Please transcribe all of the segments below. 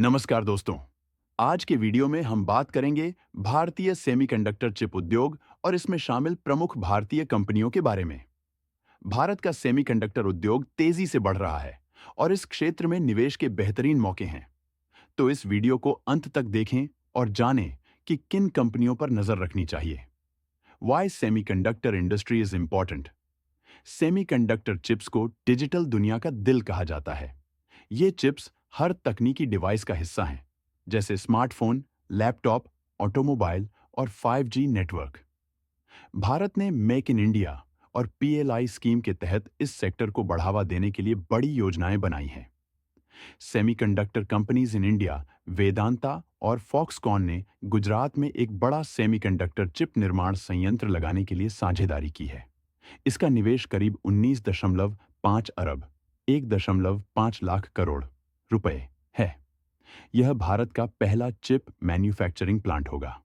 नमस्कार दोस्तों। आज के वीडियो में हम बात करेंगे भारतीय सेमीकंडक्टर चिप उद्योग और इसमें शामिल प्रमुख भारतीय कंपनियों के बारे में। भारत का सेमीकंडक्टर उद्योग तेजी से बढ़ रहा है और इस क्षेत्र में निवेश के बेहतरीन मौके हैं। तो इस वीडियो को अंत तक देखें और जानें कि किन कंपनियों पर नजर रखनी चाहिए। Why semiconductor industry is important. Semiconductor chips को डिजिटल दुनिया का दिल कहा जाता है। ये चिप्स हर तकनीकी डिवाइस का हिस्सा हैं, जैसे स्मार्टफोन, लैपटॉप, ऑटोमोबाइल और 5G नेटवर्क। भारत ने मेक इन इंडिया और पीएलआई स्कीम के तहत इस सेक्टर को बढ़ावा देने के लिए बड़ी योजनाएं बनाई हैं। Semiconductor companies in India, Vedanta और फॉक्सकॉन ने गुजरात में एक बड़ा सेमीकंडक्टर चिप निर्माण संयंत्र लगाने के लिए साझेदारी की है। इसका निवेश करीब 19.5 अरब 1.5 लाख करोड़ रुपए है। यह भारत का पहला चिप मैन्युफैक्चरिंग प्लांट होगा।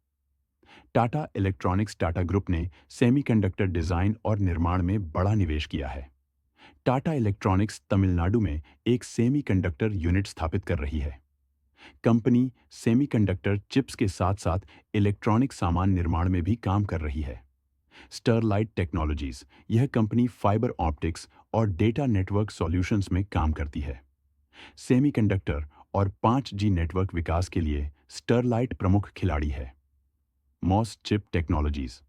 टाटा इलेक्ट्रॉनिक्स टाटा ग्रुप ने सेमीकंडक्टर डिजाइन और निर्माण में बड़ा निवेश किया है। टाटा इलेक्ट्रॉनिक्स तमिलनाडु में एक सेमीकंडक्टर यूनिट स्थापित कर रही है। कंपनी सेमीकंडक्टर चिप्स के साथ साथ इलेक्ट्रॉनिक सामान निर्माण में भी काम कर रही है। स्टरलाइट टेक्नोलॉजीज, यह कंपनी फाइबर ऑप्टिक्स और डेटा नेटवर्क सॉल्यूशंस में काम करती है। सेमीकंडक्टर और 5G नेटवर्क विकास के लिए स्टरलाइट प्रमुख खिलाड़ी है। मॉस चिप टेक्नोलॉजीज।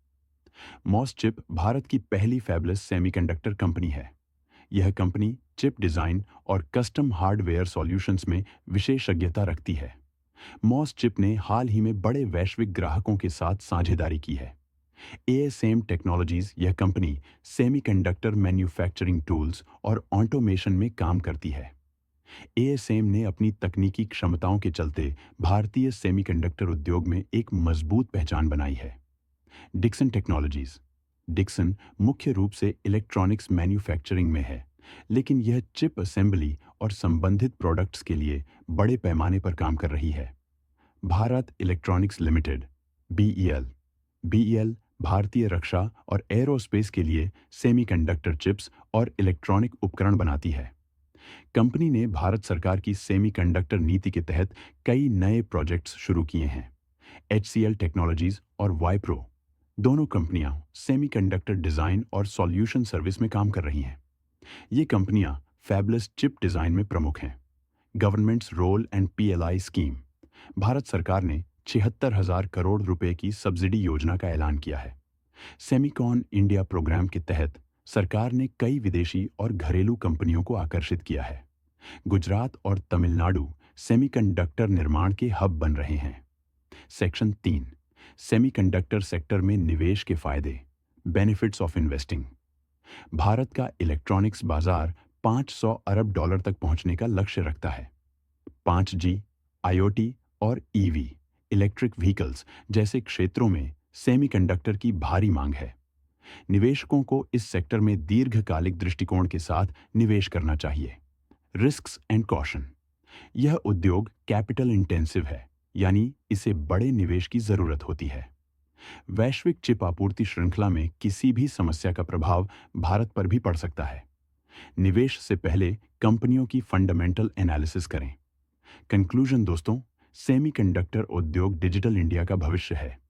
मॉस चिप भारत की पहली फैबलेस सेमीकंडक्टर कंपनी है। यह कंपनी चिप डिजाइन और कस्टम हार्डवेयर सॉल्यूशंस में विशेषज्ञता रखती है। मॉस चिप ने हाल ही में बड़े वैश्विक ग्राहकों के साथ साझेदारी की है। ASM टेक्नोलॉजीज, यह कंपनी सेमीकंडक्टर मैन्युफैक्चरिंग टूल्स और ऑटोमेशन में काम करती है। ASM ने अपनी तकनीकी क्षमताओं के चलते भारतीय सेमीकंडक्टर उद्योग में एक मजबूत पहचान बनाई है। Dixon technologies. डिक्सन मुख्य रूप से इलेक्ट्रॉनिक्स मैन्युफैक्चरिंग में है, लेकिन यह चिप असेंबली और संबंधित प्रोडक्ट्स के लिए बड़े पैमाने पर काम कर रही है। Bharat electronics limited, BEL। BEL भारतीय रक्षा और एरोस्पेस के लिए सेमीकंडक्टर चिप्स और इलेक्ट्रॉनिक उपकरण बनाती है। कंपनी ने भारत सरकार की सेमीकंडक्टर नीति के तहत कई नए प्रोजेक्ट्स शुरू किए हैं। HCL टेक्नोलॉजीज और वाइप्रो, दोनों कंपनियां सेमीकंडक्टर डिजाइन और सॉल्यूशन सर्विस में काम कर रही हैं। ये कंपनियां फैबलेस चिप डिजाइन में प्रमुख हैं। Government's role and PLI scheme. Bharat सरकार ने 76,000 करोड़ रुपए की सब्सिडी योजना का ऐलान किया है। सेमीकॉन इंडिया प्रोग्राम के तहत सरकार ने कई विदेशी और घरेलू कंपनियों को आकर्षित किया है। गुजरात और तमिलनाडु सेमीकंडक्टर निर्माण के हब बन रहे हैं। सेक्शन 3, सेमीकंडक्टर सेक्टर में निवेश के फायदे, बेनिफिट्स ऑफ इन्वेस्टिंग। भारत का इलेक्ट्रॉनिक्स बाजार 500 अरब डॉलर तक पहुंचने का लक्ष्य रखता है। 5G, IoT और EV, इलेक्ट्रिक व्हीकल्स जैसे क्षेत्रों में सेमीकंडक्टर की भारी मांग है। निवेशकों को इस सेक्टर में दीर्घकालिक दृष्टिकोण के साथ निवेश करना चाहिए। Risks and caution. यह उद्योग कैपिटल इंटेंसिव है, यानी इसे बड़े निवेश की जरूरत होती है। वैश्विक चिप आपूर्ति श्रृंखला में किसी भी समस्या का प्रभाव भारत पर भी पड़ सकता है। निवेश से पहले कंपनियों की फंडामेंटल एनालिसिस करें। कंक्लूजन दोस्तों, सेमीकंडक्टर उद्योग डिजिटल इंडिया का भविष्य है।